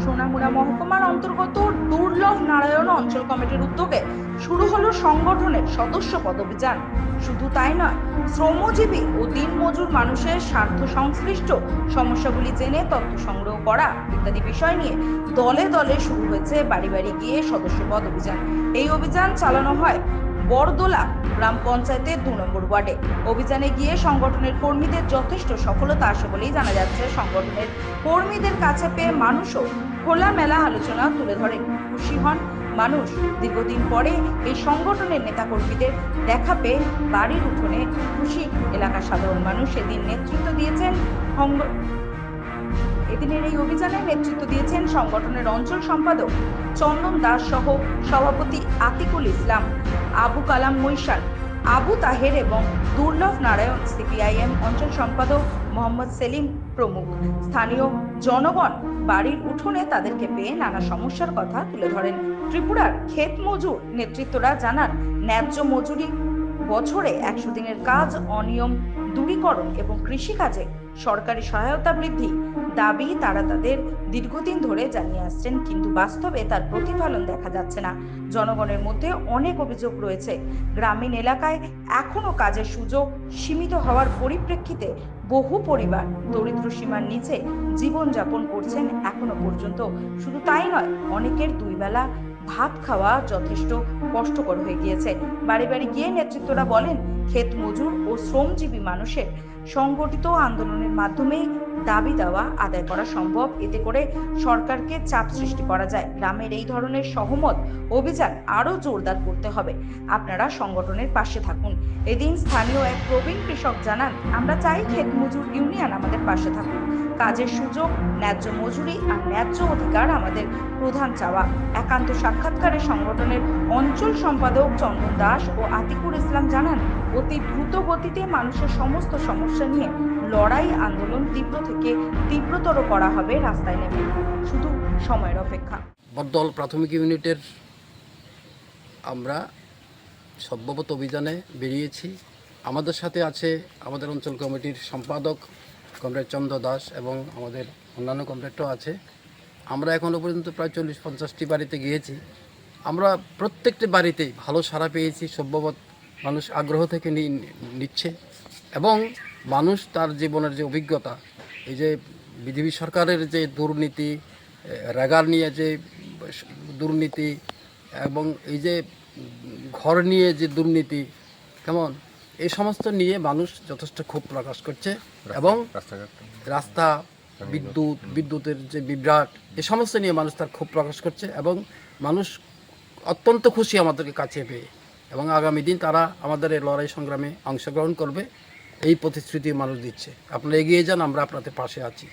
সোনামুড়া মহকুমার অন্তর্গত দুর্লভ নারায়ণ অঞ্চল কমিটির উদ্যোগে শুরু হলো সংগঠনের সদস্য পদ অভিযান। শুধু তাই নয়, শ্রমজীবী ও দিনমজুর মানুষের স্বার্থ সংশ্লিষ্ট সমস্যাগুলি জেনে তথ্য সংগ্রহ করা ইত্যাদি বিষয় নিয়ে দলে দলে শুরু হয়েছে বাড়ি বাড়ি গিয়ে সদস্য পদ অভিযান। এই অভিযান চালানো হয় বরদোলা গ্রাম পঞ্চায়েতের 2 নম্বর ওয়ার্ডে। অভিযানে গিয়ে সংগঠনের কর্মীদের যথেষ্ট সফলতা আসে বলেই জানা যাচ্ছে। সংগঠনের কর্মীদের কাছে পেয়ে মানুষও খোলামেলা আলোচনা তুলে ধরেন, খুশি হন মানুষ। দীর্ঘদিন পরে এই সংগঠনের নেতাকর্মীদের দেখা পেয়ে বাড়ির উঠোনে খুশি এলাকার সাধারণ মানুষ। এদিনের এই অভিযানের নেতৃত্ব দিয়েছেন সংগঠনের অঞ্চল সম্পাদক চন্দন দাস সহ সভাপতি আতিকুল ইসলাম, আবু কালাম মৈশাল, আবু তাহের এবং দুর্লভ নারায়ণ সিপিআইএম অঞ্চল সম্পাদক মোহাম্মদ সেলিম প্রমুখ। স্থানীয় জনগণ বাড়ির উঠোনে তাদেরকে পেয়ে নানা সমস্যার কথা তুলে ধরেন। ত্রিপুরার ক্ষেত মজুর নেতৃত্বরা জানান, ন্যায্য মজুরি, বছরে 100 দিনের কাজ, অনিয়ম দূরীকরণ এবং কৃষিকাজে সরকারি সহায়তা বৃদ্ধি দাবি তারা তাদের দীর্ঘদিন ধরে জানিয়ে আসছেন, কিন্তু বাস্তবে তার প্রতিফলন দেখা যাচ্ছে না। জনগণের মধ্যে অনেক অভিযোগ রয়েছে। গ্রামীণ এলাকায় এখনো কাজের সুযোগ সীমিত হওয়ার পরিপ্রেক্ষিতে বহু পরিবার দরিদ্র সীমার নিচে জীবনযাপন করছেন এখনো পর্যন্ত। শুধু তাই নয়, অনেকের 2 বেলা ভাত খাওয়া যথেষ্ট কষ্টকর হয়ে গিয়েছে। বাড়ি বাড়ি গিয়ে নেতৃত্বরা বলেন, ক্ষেত মজুর ও শ্রমজীবী মানুষের সংগঠিত আন্দোলনের মাধ্যমে দাবি দেওয়া আদায় করা সম্ভব। এতে করে সরকারকে চাপ সৃষ্টি করা যায়। গ্রামের এই ধরনের সহমত অভিযান আরো জোরদার করতে হবে। আপনারা সংগঠনের পাশে থাকুন। এদিন স্থানীয় এক প্রবীণ কৃষক জানান, আমরা চাই ক্ষেত মজুর ইউনিয়ন আমাদের পাশে থাকুন। কাজের সুযোগ, ন্যায্য মজুরি আর ন্যায্য অধিকার আমাদের প্রধান চাওয়া। একান্ত সাক্ষাৎকারে সংগঠনের অঞ্চল সম্পাদক চন্দন দাস ও আতিকুল ইসলাম জানান, অতি দ্রুত গতিতে মানুষের সমস্ত সমস্যা নিয়ে লড়াই, আন্দোলন তীব্র থেকে তীব্রতর করা হবে। রাস্তায় নেমে শুধু সময়ের অপেক্ষা। বরদল প্রাথমিক ইউনিটের আমরা সর্বপত অভিযানে বেরিয়েছি। আমাদের সাথে আছে আমাদের অঞ্চল কমিটির সম্পাদক কমরেড চন্দ্র দাস এবং আমাদের অন্যান্য কমরেডও আছে। আমরা এখনও পর্যন্ত প্রায় 40-50টি বাড়িতে গিয়েছি। আমরা প্রত্যেকটি বাড়িতেই ভালো সাড়া পেয়েছি। সভ্যপথ মানুষ আগ্রহ থেকে নিচ্ছে এবং মানুষ তার জীবনের যে অভিজ্ঞতা, এই যে বিজেপি সরকারের যে দুর্নীতি, রেগার নিয়ে যে দুর্নীতি এবং এই যে ঘর নিয়ে যে দুর্নীতি, কেমন এই সমস্ত নিয়ে মানুষ যথেষ্ট ক্ষোভ প্রকাশ করছে এবং রাস্তা, বিদ্যুতের যে বিভ্রাট, এই সমস্ত নিয়ে মানুষ তার ক্ষোভ প্রকাশ করছে এবং মানুষ অত্যন্ত খুশি আমাদেরকে কাছে পেয়ে এবং আগামী দিন তারা আমাদের এই লড়াই সংগ্রামে অংশগ্রহণ করবে এই প্রতিশ্রুতি মানুষ দিচ্ছে। আপনারা এগিয়ে যান, আমরা আপনাদের পাশে আছি।